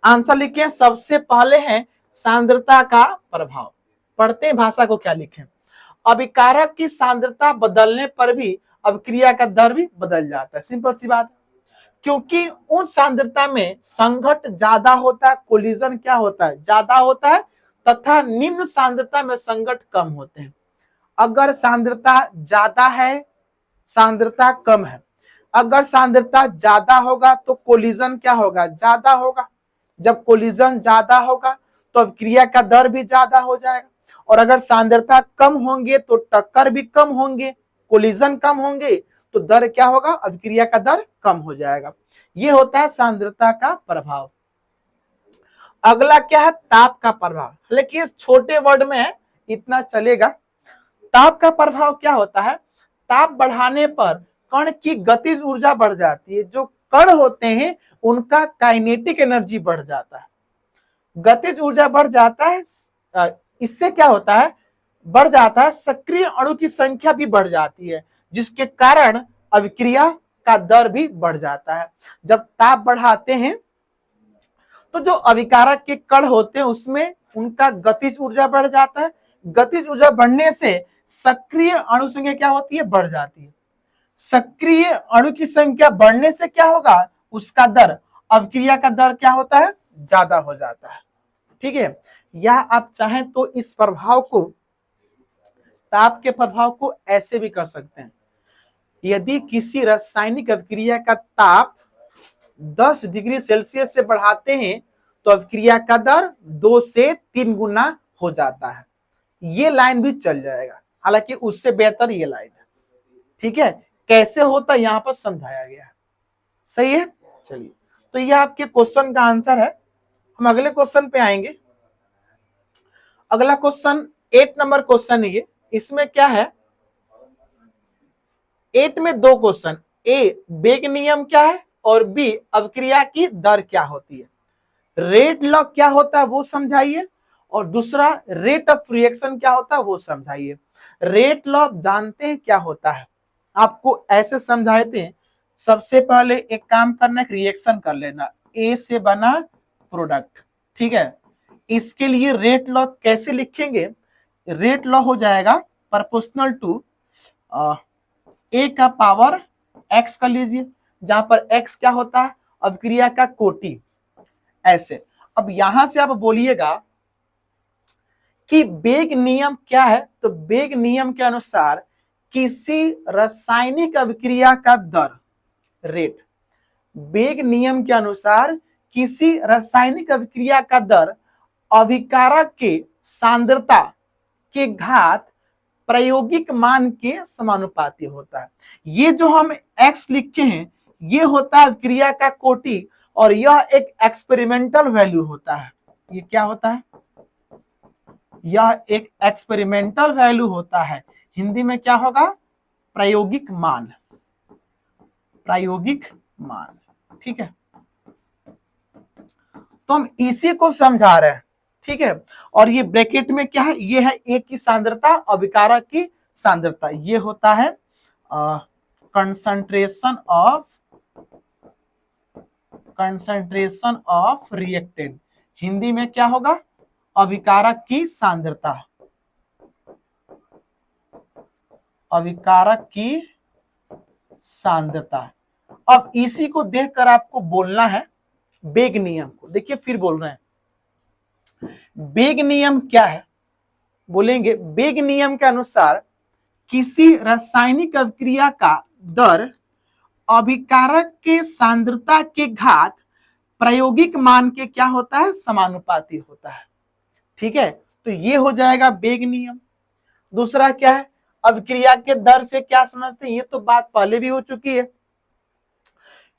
आंसर लिखे सबसे पहले है सांद्रता का प्रभाव। पढ़ते हैं भाषा को, क्या लिखें? अभिकारक की सांद्रता बदलने पर भी अभिक्रिया का दर भी बदल जाता है। सिंपल सी बात। क्योंकि उच्च सांद्रता में संघट ज्यादा होता है, कोलिजन क्या होता है, ज्यादा होता है, तथा निम्न सांद्रता में संघट कम होते हैं। अगर सांद्रता ज्यादा है, सांद्रता कम है, अगर सांद्रता ज्यादा होगा तो कोलिजन क्या होगा, ज्यादा होगा। जब कोलिजन ज्यादा होगा तो अभिक्रिया का दर भी ज्यादा हो जाएगा, और अगर सांद्रता कम होंगे तो टक्कर भी कम होंगे, कोलिजन कम होंगे तो दर क्या होगा, अभिक्रिया का दर कम हो जाएगा। ये होता है सांद्रता का प्रभाव। अगला क्या है, ताप का प्रभाव। लेकिन छोटे वर्ड में है, इतना चलेगा। ताप का प्रभाव क्या होता है, ताप बढ़ाने पर कण की गतिज ऊर्जा बढ़ जाती है। जो कण होते हैं उनका काइनेटिक एनर्जी बढ़ जाता है, गतिज ऊर्जा बढ़ जाता है। इससे क्या होता है, बढ़ जाता है, सक्रिय अणु की संख्या भी बढ़ जाती है, जिसके कारण अभिक्रिया का दर भी बढ़ जाता है। जब ताप बढ़ाते हैं तो जो अभिकारक के कण होते हैं उसमें उनका गतिज ऊर्जा बढ़ जाता है। गतिज ऊर्जा बढ़ने से सक्रिय अणु संख्या क्या होती है, बढ़ जाती है। सक्रिय अणु की संख्या बढ़ने से क्या होगा, उसका दर, अभिक्रिया का दर क्या होता है, ज्यादा हो जाता है। ठीक है, या आप चाहें तो इस प्रभाव को, ताप के प्रभाव को ऐसे भी कर सकते हैं। यदि किसी रासायनिक अभिक्रिया का ताप 10 डिग्री सेल्सियस से बढ़ाते हैं तो अभिक्रिया का दर 2 से 3 गुना हो जाता है। ये लाइन भी चल जाएगा, हालांकि उससे बेहतर ये लाइन है। ठीक है, कैसे होता है यहां पर समझाया गया है। सही है, चलिए, तो ये आपके क्वेश्चन का आंसर है। हम अगले क्वेश्चन पे आएंगे। अगला क्वेश्चन 8 नंबर क्वेश्चन है ये। इसमें क्या है, 8 में 2 क्वेश्चन, ए वेग नियम क्या है और बी अभिक्रिया की दर क्या होती है। रेट लॉ क्या होता है वो समझाइए, और दूसरा रेट ऑफ रिएक्शन क्या होता है वो समझाइए। रेट लॉ जानते हैं क्या होता है, आपको ऐसे समझाते हैं। सबसे पहले एक काम करना, एक रिएक्शन कर लेना, ए से बना प्रोडक्ट। ठीक है, इसके लिए रेट लॉ कैसे लिखेंगे, रेट लॉ हो जाएगा प्रोपोर्शनल टू ए का पावर एक्स कर लीजिए, जहां पर एक्स क्या होता है, अभिक्रिया का कोटि। ऐसे अब यहां से आप बोलिएगा कि वेग नियम क्या है, तो वेग नियम के अनुसार किसी रासायनिक अभिक्रिया का दर, रेट, वेग नियम के अनुसार किसी रासायनिक अभिक्रिया का दर अभिकारक के सांद्रता के घात प्रायोगिक मान के समानुपाती होता है। ये जो हम x लिखे हैं ये होता है अभिक्रिया का कोटि, और यह एक एक्सपेरिमेंटल वैल्यू होता है। ये क्या होता है, यह एक एक्सपेरिमेंटल वैल्यू होता है। हिंदी में क्या होगा, प्रायोगिक मान, प्रायोगिक मान। ठीक है, तो हम इसी को समझा रहे हैं। ठीक है, और ये ब्रैकेट में क्या है, ये है ए की सांद्रता, अभिकारक की सांद्रता। ये होता है कंसंट्रेशन ऑफ रिएक्टेंट। हिंदी में क्या होगा, अभिकारक की सांद्रता, अभिकारक की सांद्रता। अब इसी को देखकर आपको बोलना है वेग नियम को। देखिए फिर बोल रहे हैं, वेग नियम क्या है, बोलेंगे वेग नियम के अनुसार किसी रासायनिक अभिक्रिया का दर अभिकारक के सांद्रता के घात प्रायोगिक मान के क्या होता है, समानुपाती होता है। ठीक है, तो ये हो जाएगा वेग नियम। दूसरा क्या है, अभिक्रिया के दर से क्या समझते हैं, ये तो बात पहले भी हो चुकी है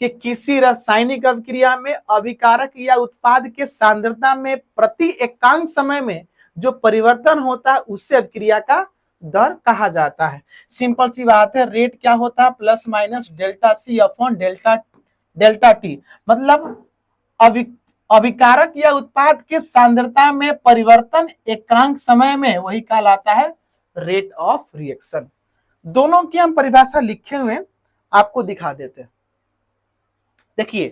कि किसी रासायनिक अभिक्रिया में अभिकारक या उत्पाद के सांद्रता में प्रति एकांक समय में जो परिवर्तन होता है उससे अभिक्रिया का दर कहा जाता है। सिंपल सी बात है, रेट क्या होता है, plus minus delta C upon delta T. मतलब अभिकारक या उत्पाद के सांद्रता में परिवर्तन एकांक समय में, वही कहलाता है रेट ऑफ रिएक्शन। दोनों की हम परिभाषा लिखे हुए आपको दिखा देते हैं। देखिए,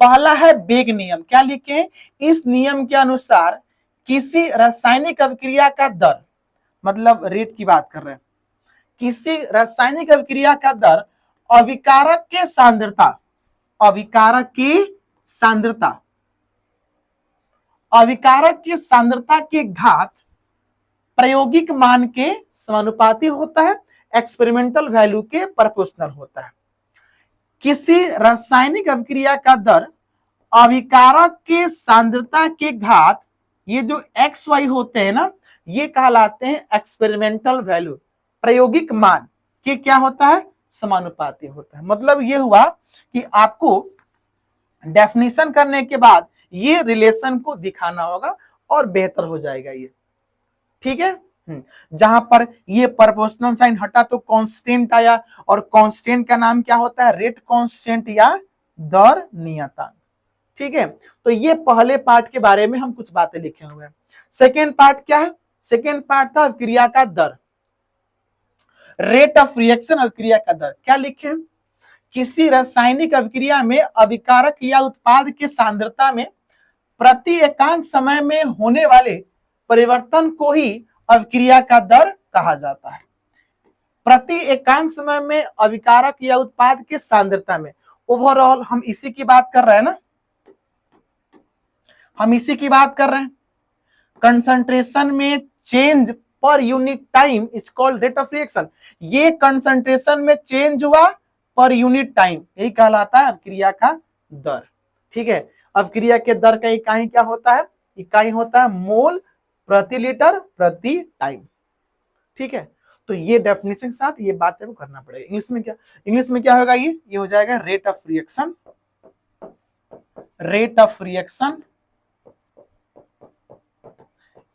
पहला है वेग नियम, क्या लिखे, इस नियम के अनुसार किसी रासायनिक अभिक्रिया का दर, मतलब रेट की बात कर रहे हैं, किसी रासायनिक अभिक्रिया का दर अभिकारक के सांद्रता अभिकारक की सांद्रता, अभिकारक की सांद्रता के घात प्रायोगिक मान के समानुपाती होता है, एक्सपेरिमेंटल वैल्यू के प्रोपोर्शनल होता है। किसी रासायनिक अभिक्रिया का दर अभिकारक के सांद्रता के घात, ये जो एक्स वाई होते हैं ना, ये कहलाते हैं एक्सपेरिमेंटल वैल्यू, प्रायोगिक मान के क्या होता है, समानुपाती होता है। मतलब ये हुआ कि आपको डेफिनेशन करने के बाद ये रिलेशन को दिखाना होगा और बेहतर हो जाएगा ये, ठीक है। जहां पर ये प्रोपोर्शनल साइन हटा तो कांस्टेंट आया, और कांस्टेंट का नाम क्या होता है, रेट कांस्टेंट या दर नियतांक, ठीक है। तो ये पहले पार्ट के बारे में हम कुछ बातें लिखे हुए हैं। सेकेंड पार्ट क्या है, सेकेंड पार्ट था अभिक्रिया का दर, रेट ऑफ रिएक्शन अभिक्रिया का दर। क्या लिखे, किसी रासायनिक अभिक्रिया में अभिकारक या उत्पाद के सांद्रता में प्रति एकांक समय में होने वाले परिवर्तन को ही अभिक्रिया का दर कहा जाता है। प्रति एकांक समय में अभिकारक या उत्पाद के सांद्रता में, ओवरऑल हम इसी की बात कर रहे हैं ना, हम इसी की बात कर रहे हैं। कंसंट्रेशन में change per unit time is called rate of reaction. ये कंसंट्रेशन में चेंज हुआ पर यूनिट टाइम, यही कहलाता है अभिक्रिया का दर, ठीक है। अभिक्रिया के दर का इकाई क्या होता है, इकाई होता है मोल प्रति लीटर प्रति टाइम, ठीक है। तो ये डेफिनेशन के साथ ये बात है करना पड़ेगा। इंग्लिश में क्या होगा, ये हो जाएगा rate of reaction, rate of reaction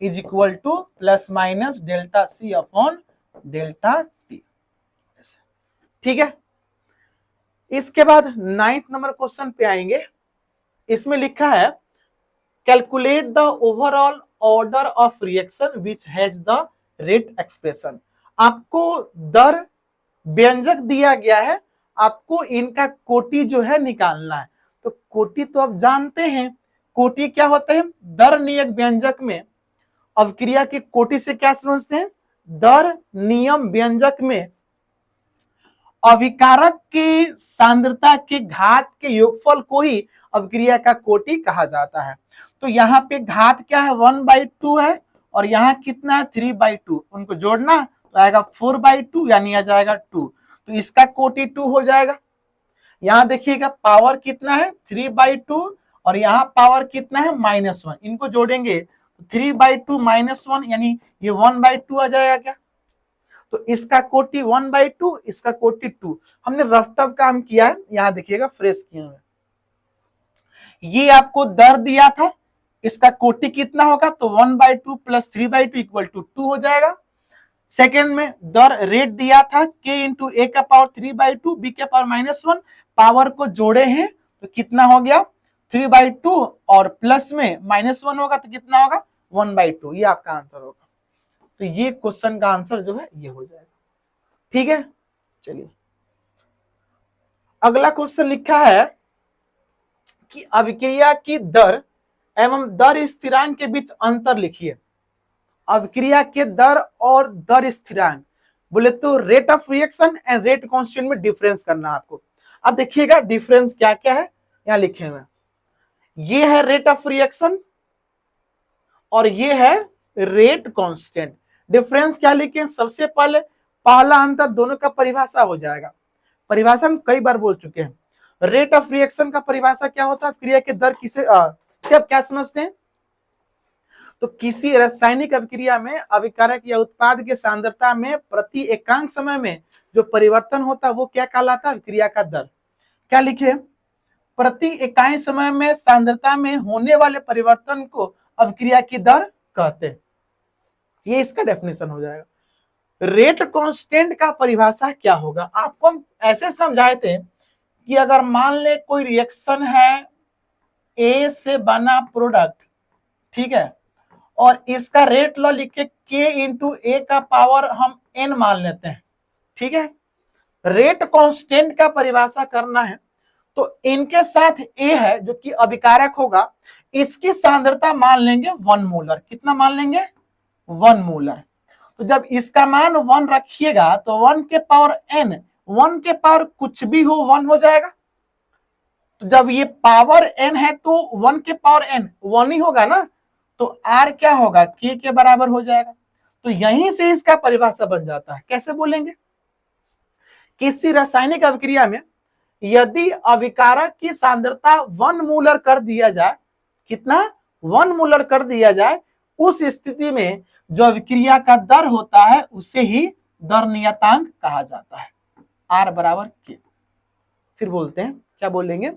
is equal to plus minus delta C upon delta T, ठीक है। इसके बाद 9th नंबर क्वेश्चन पे आएंगे। इसमें लिखा है calculate the overall order of reaction which has the rate expression. आपको दर व्यंजक दिया गया है, आपको इनका कोटि जो है निकालना है। तो कोटि तो आप जानते हैं, कोटि क्या होता है, दर नियत व्यंजक में अभिक्रिया की कोटि से क्या समझते हैं, दर नियम व्यंजक में अभिकारक की सांद्रता के घात के योगफल को ही अभिक्रिया का कोटि कहा जाता है। तो यहाँ पे घात क्या है, 1/2 है, और यहाँ कितना है 3/2, उनको जोड़ना तो आएगा 4/2, यानी आ जाएगा 2, तो इसका कोटि 2 हो जाएगा। यहाँ देखिएगा पावर कितना है 3/2, और यहाँ पावर कितना है -1, इनको जोड़ेंगे तो 3/2 -1 यानी ये 1/2 आ जाएगा क्या। तो इसका कोटि 1/2, इसका कोटि 2। हमने रफ टफ काम किया है, यहाँ देखिएगा फ्रेश किए हुए। ये आपको दर दिया था, इसका कोटि कितना होगा, तो 1/2 प्लस 3/2 इक्वल टू 2 हो जाएगा। सेकेंड में दर रेट दिया था k इंटू ए का पावर 3/2 बी का पावर -1, पावर को जोड़े हैं तो कितना हो गया 3/2, और प्लस में -1 होगा तो कितना होगा 1/2। ये आपका आंसर होगा। तो ये क्वेश्चन का आंसर जो है ये हो जाएगा, ठीक है। चलिए अगला क्वेश्चन लिखा है कि अभिक्रिया की दर एवं दर स्थिरांक के बीच अंतर लिखिए। अभिक्रिया के दर और दर स्थिरांक बोले तो rate of reaction and rate constant में डिफरेंस करना आपको। अब देखिएगा डिफरेंस क्या क्या है, यहां लिखे हुए, ये है रेट ऑफ रिएक्शन और ये है रेट कांस्टेंट। डिफरेंस क्या लिखे, सबसे पहले पहला अंतर दोनों का परिभाषा हो जाएगा। परिभाषा हम कई बार बोल चुके हैं। रेट ऑफ रिएक्शन का परिभाषा क्या होता है, क्रिया के दर किसे से आप क्या समझते हैं, तो किसी रासायनिक अभिक्रिया में अभिकारक या उत्पाद के सांद्रता में प्रति एकांक समय में जो परिवर्तन होता है वो क्या कहलाता है, अभिक्रिया का दर। क्या लिखे, प्रति इकाई समय में सांद्रता में होने वाले परिवर्तन को अभिक्रिया की दर कहते हैं। ये इसका डेफिनेशन हो जाएगा। रेट कांस्टेंट का परिभाषा क्या होगा, आपको हम ऐसे समझाए थे कि अगर मान ले कोई रिएक्शन है ए से बना प्रोडक्ट, ठीक है, और इसका रेट लॉ लिख के k इंटू ए का पावर हम n मान लेते हैं, ठीक है। रेट कांस्टेंट का परिभाषा करना है तो इनके साथ ए है जो कि अभिकारक होगा, इसकी सांद्रता मान लेंगे 1 मोलर। कितना मान लेंगे 1 मोलर। तो जब इसका मान 1 रखिएगा तो 1 के पावर n, 1 के पावर कुछ भी हो 1 हो जाएगा। तो जब ये पावर n है तो 1 के पावर n 1 ही होगा ना, तो r क्या होगा, k के बराबर हो जाएगा। तो यहीं से इसका परिभाषा बन जाता है। कैसे बोलेंगे, किसी रासायनिक अभिक्रिया में यदि अभिकारक की सांद्रता 1 मोलर कर दिया जाए, कितना, 1 मोलर कर दिया जाए, उस स्थिति में जो अभिक्रिया का दर होता है उसे ही दर नियतांक कहा जाता है, R बराबर K। फिर बोलते हैं, क्या बोलेंगे,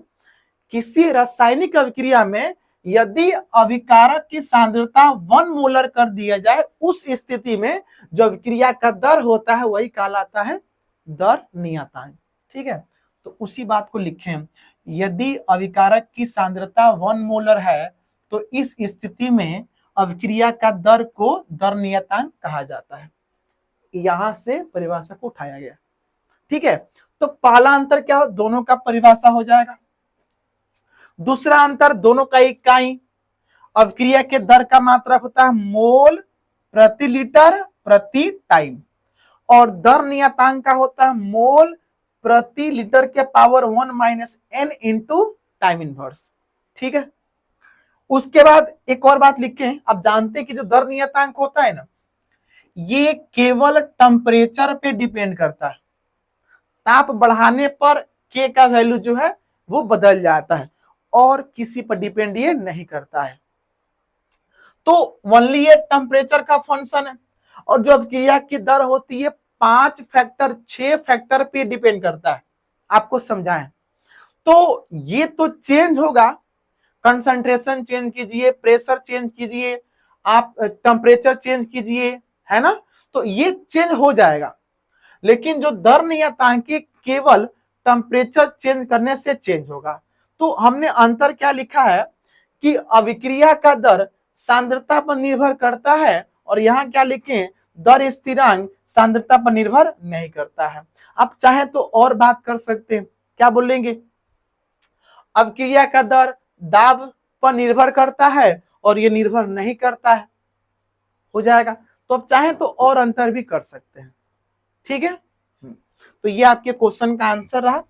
किसी रासायनिक अभिक्रिया में यदि अभिकारक की सांद्रता 1 मोलर कर दिया जाए, उस स्थिति में जो अभिक्रिया का दर होता है वही कहलाता है दर नियतांक। ठीक है, तो उसी बात को लिखें, यदि अभिकारक की सांद्रता 1 मोलर है तो इस स्थिति में अभिक्रिया का दर को दर नियतांक कहा जाता है। यहां से परिभाषा को उठाया गया। ठीक है, तो पहला अंतर क्या हो, दोनों का परिभाषा हो जाएगा। दूसरा अंतर, दोनों का इकाई अभिक्रिया के दर का मात्रक होता है मोल प्रति लीटर प्रति टाइम, और दर नियतांक का होता है मोल प्रति लीटर के power 1 minus n into time inverse. ठीक है, उसके बाद एक और बात लिखें, आप जानते हैं कि जो दर नियतांक होता है ना, ये केवल टेम्परेचर पे डिपेंड करता है। ताप बढ़ाने पर k का वैल्यू जो है वो बदल जाता है और किसी पर डिपेंड ये नहीं करता है। तो ओनली ये टेम्परेचर का फंक्शन है, और जो अभिक्रिया की दर होती है 5 फैक्टर 6 फैक्टर पे डिपेंड करता है। आपको समझाएं तो ये तो चेंज होगा, कंसंट्रेशन चेंज कीजिए, प्रेशर चेंज कीजिए, आप टेम्परेचर चेंज कीजिए, है ना, तो ये चेंज हो जाएगा। लेकिन जो दर नियतांक केवल टेम्परेचर चेंज करने से चेंज होगा। तो हमने अंतर क्या लिखा है कि अभिक्रिया का दर सांद्रता पर निर्भर करता है, और यहां क्या लिखें, दर स्थिरांक सांद्रता पर निर्भर नहीं करता है। आप चाहें तो और बात कर सकते हैं, क्या बोलेंगे, अभिक्रिया का दर दाब पर निर्भर करता है और ये निर्भर नहीं करता है, हो जाएगा। तो आप चाहें तो और अंतर भी कर सकते हैं। ठीक है, तो ये आपके क्वेश्चन का आंसर रहा।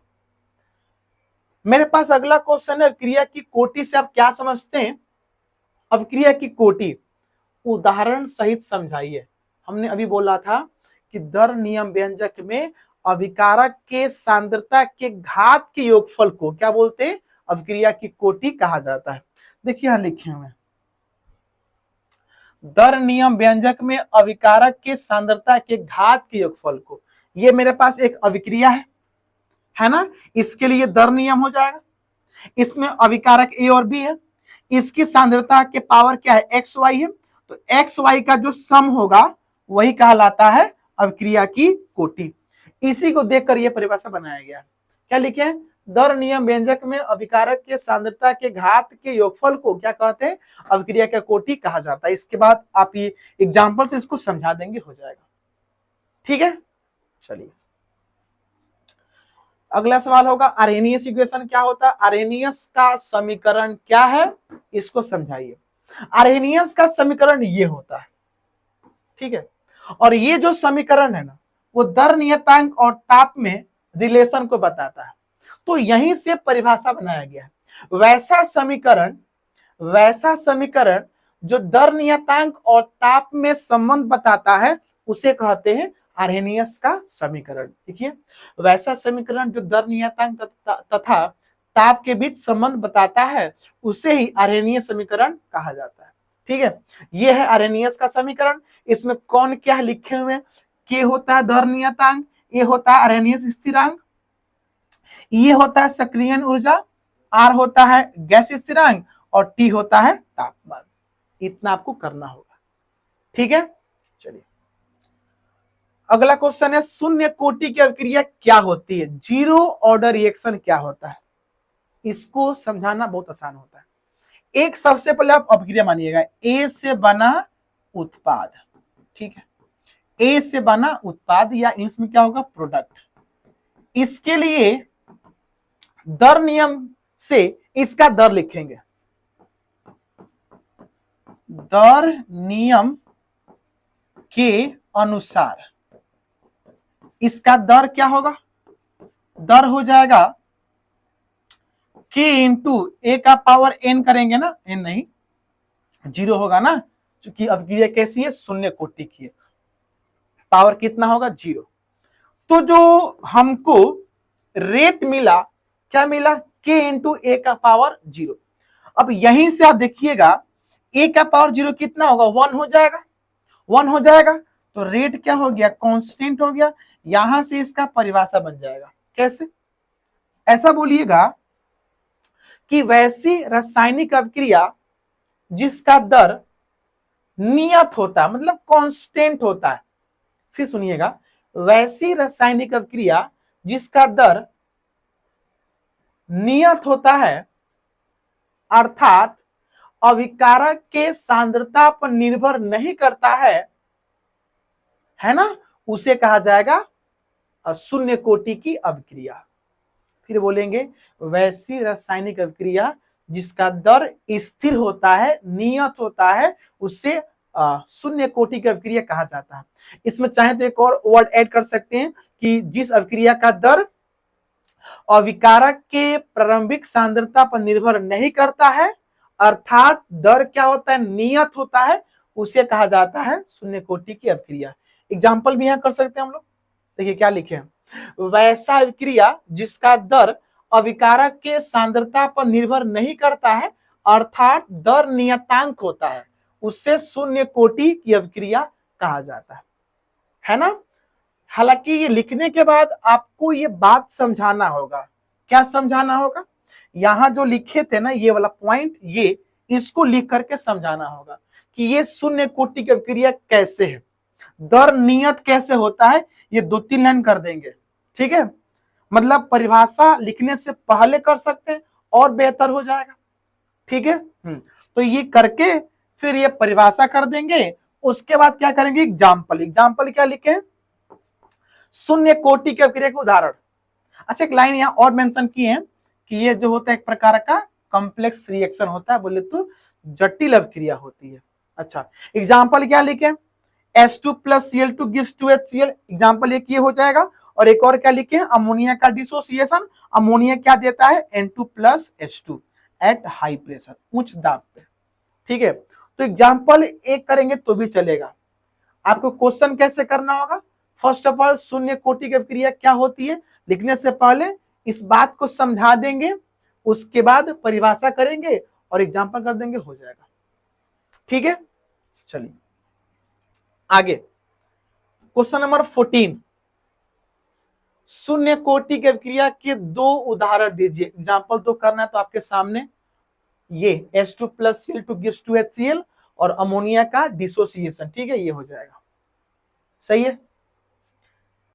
मेरे पास अगला क्वेश्चन है, अभिक्रिया की कोटि से आप क्या समझते हैं। अभिक्रिया की कोटि उदाहरण सहित समझाइए। हमने अभी बोला था कि दर नियम व्यंजक में अभिकारक के सांद्रता के घात के योगफल को क्या बोलते हैं, अभिक्रिया की कोटि कहा जाता है। देखिए यहां लिखे हुए, दर नियम व्यंजक में अभिकारक के सांद्रता के घात के योगफल को, ये मेरे पास एक अभिक्रिया है ना, इसके लिए दर नियम हो जाएगा। इसमें अभिकारक ए और बी है, इसकी सांद्रता के पावर क्या है, एक्स वाई है, तो एक्स वाई का जो सम होगा वही कहलाता है अभिक्रिया की कोटि। इसी को देखकर यह परिभाषा बनाया गया। क्या लिखे हैं, दर नियम व्यंजक में अभिकारक के सांद्रता के घात के योगफल को क्या कहते हैं, अभिक्रिया का कोटि कहा जाता है। इसके बाद आप ये एग्जाम्पल से इसको समझा देंगे, हो जाएगा। ठीक है, चलिए अगला सवाल होगा, आर्हेनियस इक्वेशन क्या होता है, आर्हेनियस का समीकरण क्या है, इसको समझाइए। आर्हेनियस का समीकरण ये होता है, ठीक है, और ये जो समीकरण है ना, वो दर नियतांक और ताप में रिलेशन को बताता है। तो यहीं से परिभाषा बनाया गया है। वैसा समीकरण जो दर नियतांक और ताप में संबंध बताता है उसे कहते हैं आर्हेनियस का समीकरण। देखिए, वैसा समीकरण जो दर नियतांक तथा ताप के बीच संबंध बताता है उसे ही आर्हेनियस समीकरण कहा जाता है। ठीक है, यह है आर्हेनियस का समीकरण। इसमें कौन क्या लिखे हुए, के होता है दर नियतांक, ये होता है आर्हेनियस स्थिरांक, ये होता है सक्रियण ऊर्जा, आर होता है गैस स्थिरांक, और टी होता है तापमान। इतना आपको करना होगा। ठीक है, चलिए अगला क्वेश्चन है, शून्य कोटि की अभिक्रिया क्या होती है, जीरो ऑर्डर रिएक्शन क्या होता है। इसको समझाना बहुत आसान होता है। एक सबसे पहले आप अभिक्रिया मानिएगा, ए से बना उत्पाद, ठीक है, ए से बना उत्पाद या इंग्लिश में क्या होगा, प्रोडक्ट। इसके लिए दर नियम से इसका दर लिखेंगे, दर नियम के अनुसार इसका दर क्या होगा, दर हो जाएगा k इंटू ए का पावर n करेंगे ना, n नहीं, 0 होगा ना, क्योंकि अभिक्रिया कैसी है, शून्य कोटि की है, पावर कितना होगा, 0। तो जो हमको रेट मिला, क्या मिला, k इंटू ए का पावर 0। अब यहीं से आप देखिएगा a का पावर 0 कितना होगा, 1 हो जाएगा, 1 हो जाएगा, तो रेट क्या हो गया, कांस्टेंट हो गया। यहां से इसका परिभाषा बन जाएगा, कैसे, ऐसा बोलिएगा कि वैसी रासायनिक अभिक्रिया जिसका दर नियत होता है, मतलब कांस्टेंट होता है। फिर सुनिएगा, वैसी रासायनिक अभिक्रिया जिसका दर नियत होता है, अर्थात अभिकारक के सांद्रता पर निर्भर नहीं करता है ना, उसे कहा जाएगा शून्य कोटि की अभिक्रिया। फिर बोलेंगे, वैसी रासायनिक अभिक्रिया जिसका दर स्थिर होता है, नियत होता है, उससे शून्य कोटि की अभिक्रिया कहा जाता है। इसमें चाहे तो एक और वर्ड ऐड कर सकते हैं कि जिस अभिक्रिया का दर अभिकारक के प्रारंभिक सांद्रता पर निर्भर नहीं करता है, अर्थात दर क्या होता है, नियत होता है, उसे कहा जाता है शून्य कोटि की अभिक्रिया। एग्जाम्पल भी यहां कर सकते हैं हम लोग, देखिए क्या लिखे हैं, वैसा अभिक्रिया जिसका दर अभिकारक के सांद्रता पर निर्भर नहीं करता है, अर्थात दर नियतांक होता है, उससे शून्य कोटि की अभिक्रिया कहा जाता है ना। हालांकि ये लिखने के बाद आपको ये बात समझाना होगा, क्या समझाना होगा, यहां जो लिखे थे ना ये वाला पॉइंट, ये इसको लिख करके समझाना होगा कि ये शून्य कोटि की अभिक्रिया कैसे है, दर नियत कैसे होता है, ये 2-3 लाइन कर देंगे, ठीक है। मतलब परिभाषा लिखने से पहले कर सकते हैं और बेहतर हो जाएगा, ठीक है। तो ये करके फिर ये परिभाषा कर देंगे, उसके बाद क्या करेंगे, एग्जाम्पल। एग्जाम्पल क्या लिखे, शून्य कोटि की अभिक्रिया के उदाहरण। अच्छा, एक लाइन यहाँ और मेंशन की है कि ये जो होता है एक प्रकार का कॉम्प्लेक्स रिएक्शन होता है, बोले तो जटिल अभिक्रिया होती है। अच्छा, एग्जाम्पल क्या लिखे, H2 plus Cl2 gives 2HCl, example एक ये हो जाएगा। और एक और क्या लिखे, अमोनिया का डिसोसिएशन, अमोनिया क्या देता है, N2 plus H2 at high pressure, उच्च दाब पे, ठीक है। तो एग्जाम्पल एक करेंगे तो भी चलेगा। आपको क्वेश्चन कैसे करना होगा, फर्स्ट ऑफ ऑल शून्य कोटि की अभिक्रिया क्या होती है, लिखने से पहले इस बात को समझा देंगे, उसके बाद परिभाषा करेंगे और एग्जाम्पल कर देंगे, हो जाएगा, ठीक है। चलिए आगे, क्वेश्चन नंबर 14, शून्य कोटि की अभिक्रिया के 2 उदाहरण दीजिए। एग्जाम्पल तो करना है तो आपके सामने, ये H2 plus Cl2 gives 2HCl और अमोनिया का डिसोसिएशन, ठीक है, ये हो जाएगा, सही है।